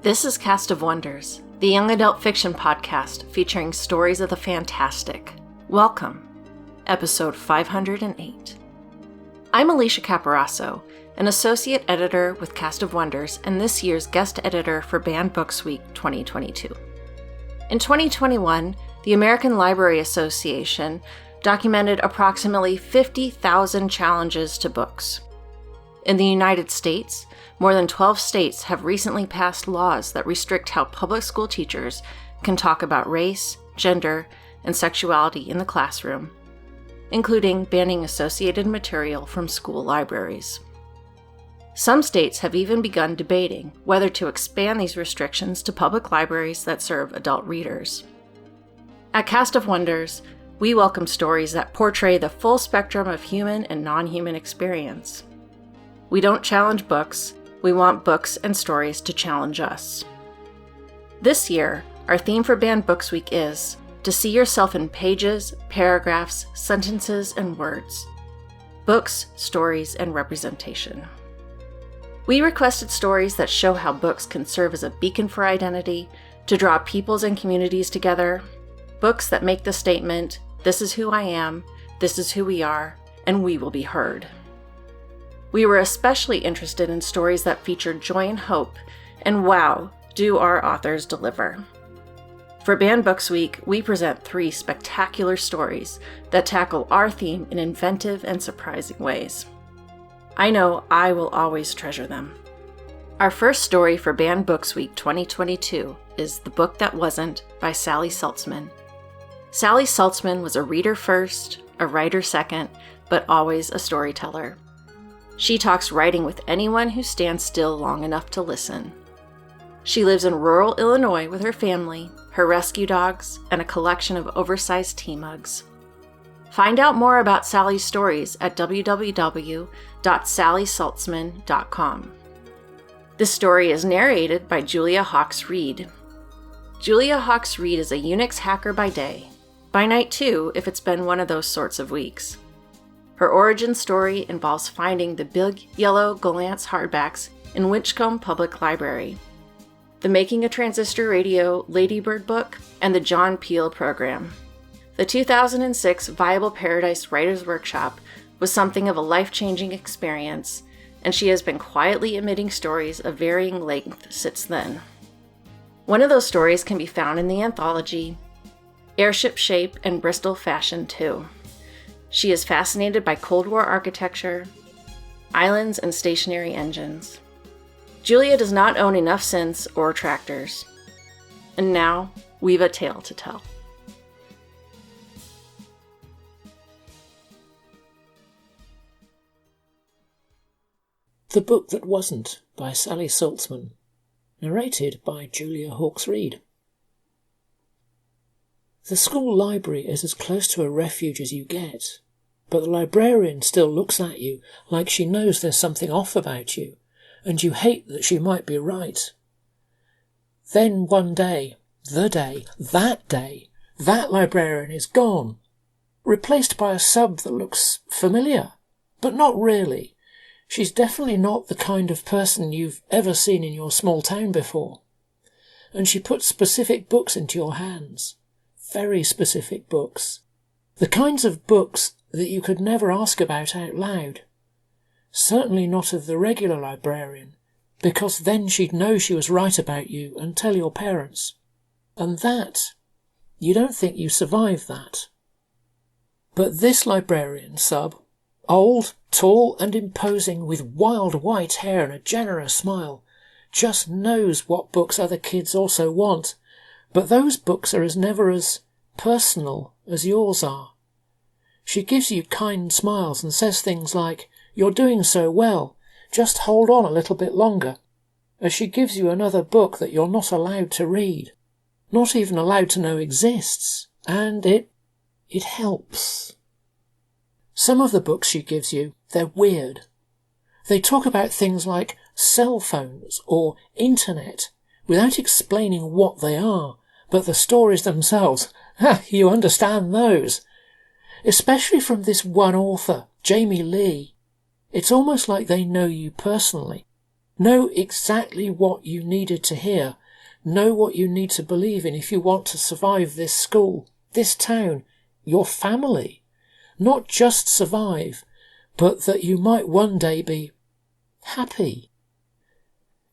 This is Cast of Wonders, the young adult fiction podcast featuring stories of the fantastic. Welcome, episode 508. I'm Alicia Caparasso, an associate editor with Cast of Wonders and this year's guest editor for Banned Books Week 2022. In 2021, the American Library Association documented approximately 50,000 challenges to books. In the United States, more than 12 states have recently passed laws that restrict how public school teachers can talk about race, gender, and sexuality in the classroom, including banning associated material from school libraries. Some states have even begun debating whether to expand these restrictions to public libraries that serve adult readers. At Cast of Wonders, we welcome stories that portray the full spectrum of human and non-human experience. We don't challenge books, we want books and stories to challenge us. This year, our theme for Banned Books Week is to see yourself in pages, paragraphs, sentences, and words. Books, stories, and representation. We requested stories that show how books can serve as a beacon for identity, to draw peoples and communities together, books that make the statement, "This is who I am, this is who we are, and we will be heard." We were especially interested in stories that feature joy and hope, and wow, do our authors deliver. For Banned Books Week, we present 3 spectacular stories that tackle our theme in inventive and surprising ways. I know I will always treasure them. Our first story for Banned Books Week 2022 is The Book That Wasn't by Sally Saltzman. Sally Saltzman was a reader first, a writer second, but always a storyteller. She talks writing with anyone who stands still long enough to listen. She lives in rural Illinois with her family, her rescue dogs, and a collection of oversized tea mugs. Find out more about Sally's stories at www.sallysaltzman.com. This story is narrated by Julia Hawkes Reed. Julia Hawkes Reed is a Unix hacker by day, by night too if it's been one of those sorts of weeks. Her origin story involves finding the big yellow Gollancz hardbacks in Winchcombe Public Library, the Making a Transistor Radio Ladybird book, and the John Peel program. The 2006 Viable Paradise Writers' Workshop was something of a life-changing experience, and she has been quietly emitting stories of varying length since then. One of those stories can be found in the anthology Airship Shape and Bristol Fashion 2. She is fascinated by Cold War architecture, islands, and stationary engines. Julia does not own enough synths or tractors. And now, we've a tale to tell. The Book That Wasn't by Sally Saltzman. Narrated by Julia Hawkes Reed. The school library is as close to a refuge as you get, but the librarian still looks at you like she knows there's something off about you, and you hate that she might be right. Then one day, that librarian is gone, replaced by a sub that looks familiar, but not really. She's definitely not the kind of person you've ever seen in your small town before. And she puts specific books into your hands. Very specific books. The kinds of books that you could never ask about out loud. Certainly not of the regular librarian, because then she'd know she was right about you and tell your parents. And that, you don't think you survive that. But this librarian sub, old, tall and imposing with wild white hair and a generous smile, just knows what books other kids also want. But those books are never as personal as yours are. She gives you kind smiles and says things like, "You're doing so well, just hold on a little bit longer," as she gives you another book that you're not allowed to read, not even allowed to know exists, and it helps. Some of the books she gives you, they're weird. They talk about things like cell phones or internet without explaining what they are, but the stories themselves, you understand those. Especially from this one author, Jamie Lee. It's almost like they know you personally, know exactly what you needed to hear, know what you need to believe in if you want to survive this school, this town, your family. Not just survive, but that you might one day be happy.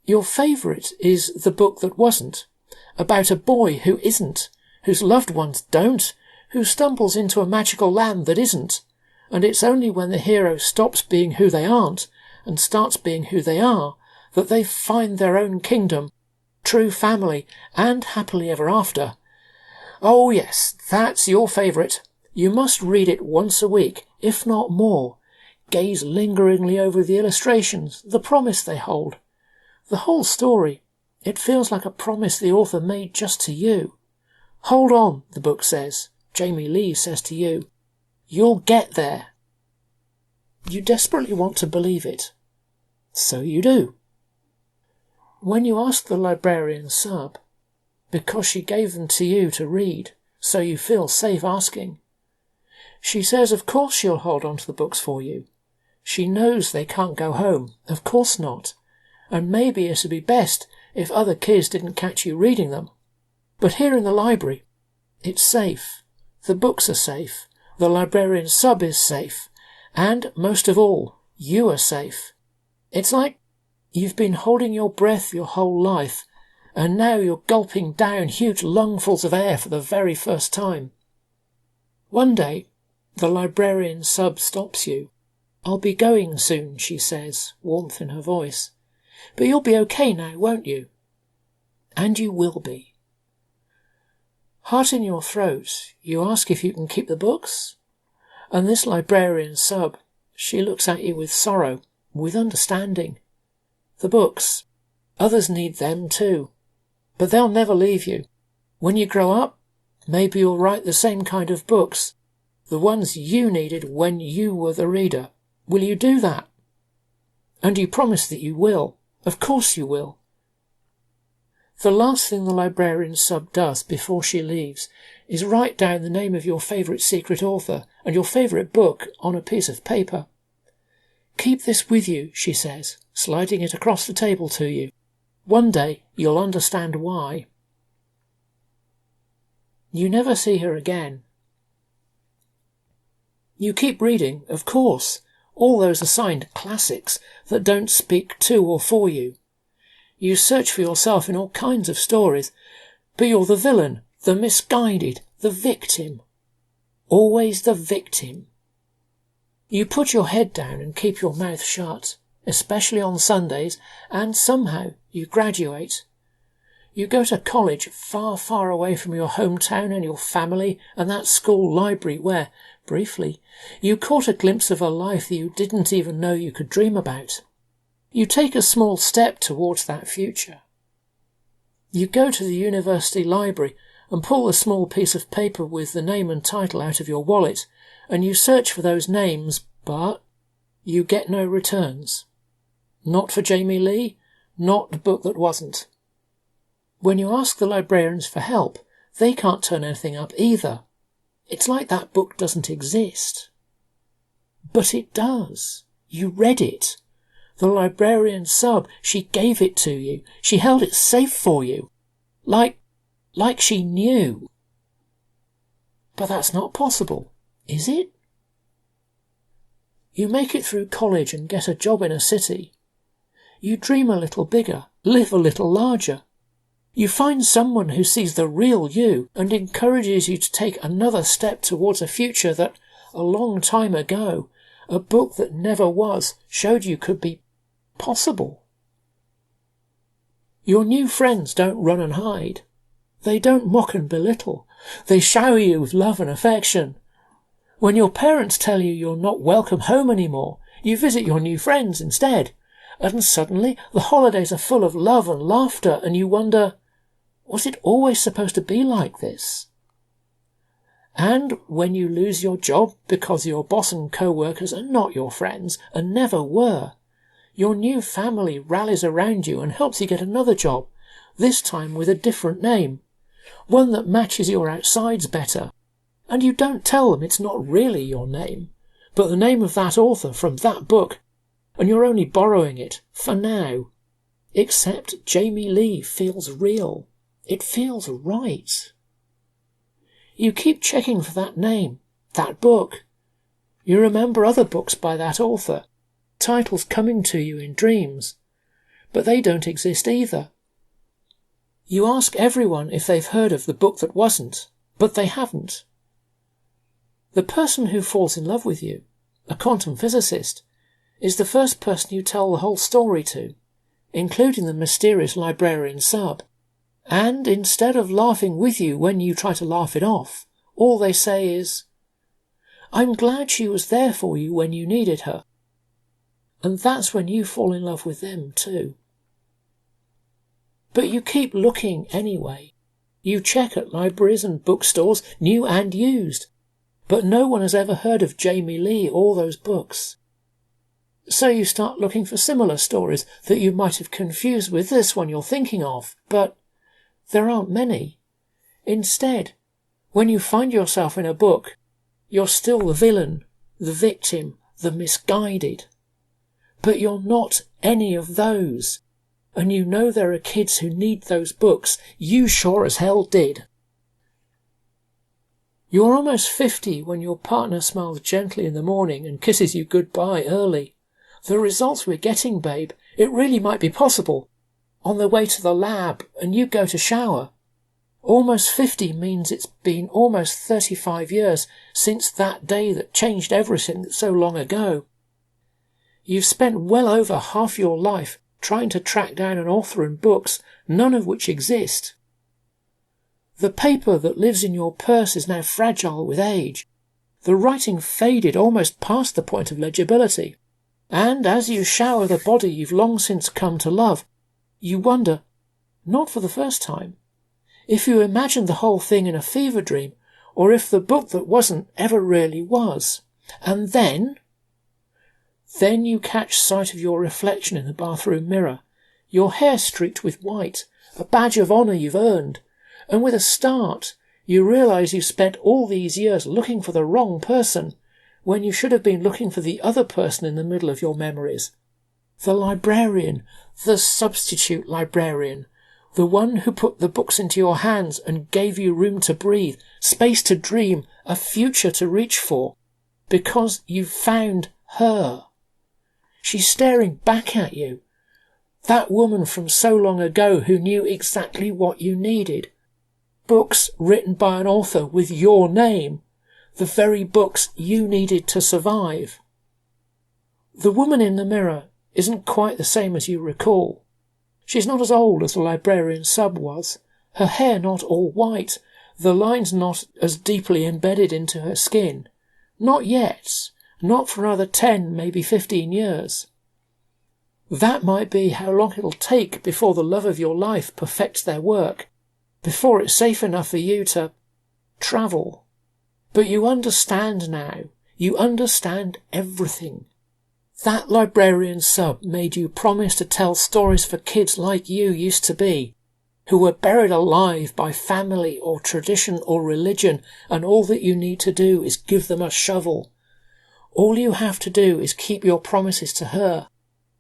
Your favourite is The Book That Wasn't, about a boy who isn't, whose loved ones don't, who stumbles into a magical land that isn't, and it's only when the hero stops being who they aren't and starts being who they are that they find their own kingdom, true family, and happily ever after. Oh yes, that's your favourite. You must read it once a week, if not more. Gaze lingeringly over the illustrations, the promise they hold. The whole story, it feels like a promise the author made just to you. Hold on, the book says. Jamie Lee says to you. You'll get there. You desperately want to believe it. So you do. When you ask the librarian sub, because she gave them to you to read, so you feel safe asking, she says of course she'll hold on to the books for you. She knows they can't go home, of course not, and maybe it'd be best if other kids didn't catch you reading them. But here in the library, it's safe. The books are safe. The librarian sub is safe. And, most of all, you are safe. It's like you've been holding your breath your whole life, and now you're gulping down huge lungfuls of air for the very first time. One day, the librarian sub stops you. I'll be going soon, she says, warmth in her voice. But you'll be okay now, won't you? And you will be. Heart in your throat, you ask if you can keep the books? And this librarian sub, she looks at you with sorrow, with understanding. The books, others need them too. But they'll never leave you. When you grow up, maybe you'll write the same kind of books, the ones you needed when you were the reader. Will you do that? And you promise that you will. Of course you will. The last thing the librarian sub does before she leaves is write down the name of your favourite secret author and your favourite book on a piece of paper. Keep this with you, she says, sliding it across the table to you. One day you'll understand why. You never see her again. You keep reading, of course, all those assigned classics that don't speak to or for you. You search for yourself in all kinds of stories, but you're the villain, the misguided, the victim. Always the victim. You put your head down and keep your mouth shut, especially on Sundays, and somehow you graduate. You go to college far, far away from your hometown and your family and that school library where, briefly, you caught a glimpse of a life that you didn't even know you could dream about. You take a small step towards that future. You go to the university library and pull a small piece of paper with the name and title out of your wallet, and you search for those names, but you get no returns. Not for Jamie Lee, not The Book That Wasn't. When you ask the librarians for help, they can't turn anything up either. It's like that book doesn't exist. But it does. You read it. The librarian sub, she gave it to you. She held it safe for you. Like she knew. But that's not possible, is it? You make it through college and get a job in a city. You dream a little bigger, live a little larger. You find someone who sees the real you and encourages you to take another step towards a future that, a long time ago, a book that never was, showed you could be possible. Your new friends don't run and hide. They don't mock and belittle. They shower you with love and affection. When your parents tell you you're not welcome home anymore, you visit your new friends instead, and suddenly the holidays are full of love and laughter, and you wonder, was it always supposed to be like this? And when you lose your job because your boss and co-workers are not your friends, and never were, your new family rallies around you and helps you get another job, this time with a different name, one that matches your outsides better. And you don't tell them it's not really your name, but the name of that author from that book, and you're only borrowing it, for now. Except Jamie Lee feels real. it feels right. You keep checking for that name, that book. You remember other books by that author, titles coming to you in dreams, but they don't exist either. You ask everyone if they've heard of the book that wasn't, but they haven't. The person who falls in love with you, a quantum physicist, is the first person you tell the whole story to, including the mysterious librarian sub. And instead of laughing with you when you try to laugh it off, all they say is, "I'm glad she was there for you when you needed her." And that's when you fall in love with them too. But you keep looking anyway. You check at libraries and bookstores, new and used, but no one has ever heard of Jamie Lee or those books. So you start looking for similar stories that you might have confused with this one you're thinking of, but there aren't many. Instead, when you find yourself in a book, you're still the villain, the victim, the misguided. But you're not any of those, and you know there are kids who need those books. You sure as hell did. You're almost 50 when your partner smiles gently in the morning and kisses you goodbye early. The results we're getting, babe, it really might be possible. On the way to the lab, and you go to shower. Almost 50 means it's been almost 35 years since that day that changed everything so long ago. You've spent well over half your life trying to track down an author and books, none of which exist. The paper that lives in your purse is now fragile with age. The writing faded almost past the point of legibility. And as you shower the body you've long since come to love, you wonder, not for the first time, if you imagined the whole thing in a fever dream, or if the book that wasn't ever really was. And then you catch sight of your reflection in the bathroom mirror, your hair streaked with white, a badge of honour you've earned, and with a start you realise you've spent all these years looking for the wrong person, when you should have been looking for the other person in the middle of your memories. The librarian, the substitute librarian, the one who put the books into your hands and gave you room to breathe, space to dream, a future to reach for, because you've found her. She's staring back at you, that woman from so long ago who knew exactly what you needed. Books written by an author with your name, the very books you needed to survive. The woman in the mirror isn't quite the same as you recall. She's not as old as the librarian sub was, her hair not all white, the lines not as deeply embedded into her skin. Not yet, not for another 10, maybe 15 years. That might be how long it'll take before the love of your life perfects their work, before it's safe enough for you to travel. But you understand now. You understand everything. That librarian sub made you promise to tell stories for kids like you used to be, who were buried alive by family or tradition or religion, and all that you need to do is give them a shovel. All you have to do is keep your promises to her,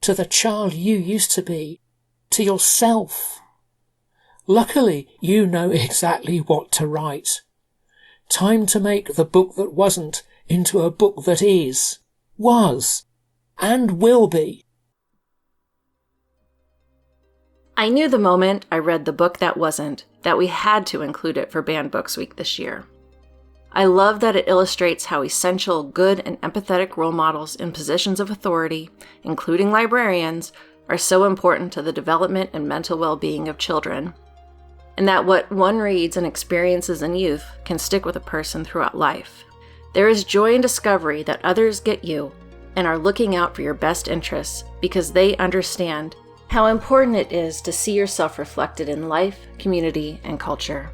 to the child you used to be, to yourself. Luckily, you know exactly what to write. Time to make the book that wasn't into a book that is, was, and will be. I knew the moment I read the book that wasn't that we had to include it for Banned Books Week this year. I love that it illustrates how essential good and empathetic role models in positions of authority, including librarians, are so important to the development and mental well-being of children, and that what one reads and experiences in youth can stick with a person throughout life. There is joy in discovery that others get you and are looking out for your best interests because they understand how important it is to see yourself reflected in life, community, and culture.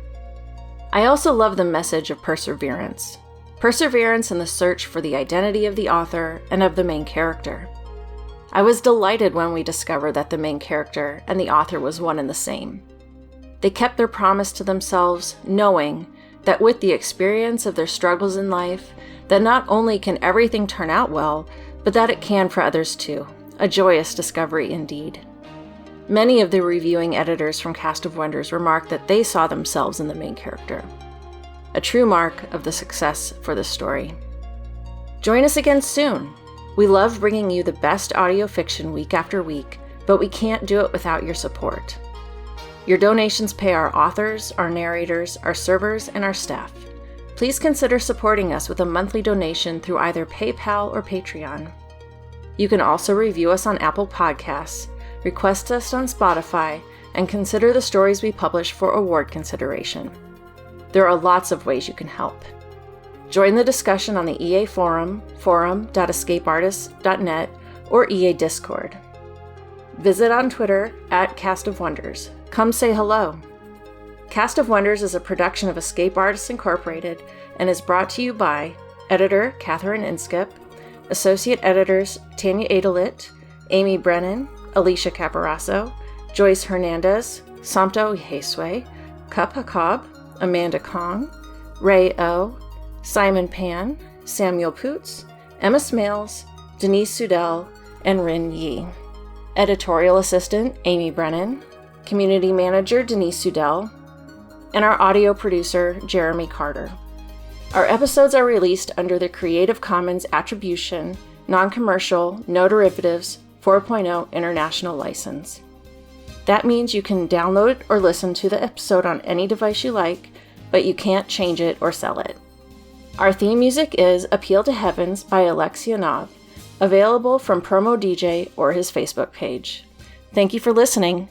I also love the message of perseverance. Perseverance in the search for the identity of the author and of the main character. I was delighted when we discovered that the main character and the author was one and the same. They kept their promise to themselves, knowing that with the experience of their struggles in life, that not only can everything turn out well, but that it can for others too. A joyous discovery indeed. Many of the reviewing editors from Cast of Wonders remarked that they saw themselves in the main character. A true mark of the success for this story. Join us again soon. We love bringing you the best audio fiction week after week, but we can't do it without your support. Your donations pay our authors, our narrators, our servers, and our staff. Please consider supporting us with a monthly donation through either PayPal or Patreon. You can also review us on Apple Podcasts, request us on Spotify, and consider the stories we publish for award consideration. There are lots of ways you can help. Join the discussion on the EA Forum, forum.escapeartists.net, or EA Discord. Visit on Twitter @Cast of Wonders. Come say hello. Cast of Wonders is a production of Escape Artists Incorporated and is brought to you by editor Catherine Inskip, associate editors Tanya Adelit, Amy Brennan, Alicia Caparasso, Joyce Hernandez, Samto Iheswe, Cup Hakab, Amanda Kong, Ray O, Simon Pan, Samuel Poots, Emma Smales, Denise Sudell, and Rin Yi. Editorial assistant Amy Brennan, community manager Denise Sudell, and our audio producer Jeremy Carter. Our episodes are released under the Creative Commons Attribution, Non-Commercial, No Derivatives 4.0 International License. That means you can download or listen to the episode on any device you like, but you can't change it or sell it. Our theme music is Appeal to Heavens by Alexia Nov, available from Promo DJ or his Facebook page. Thank you for listening.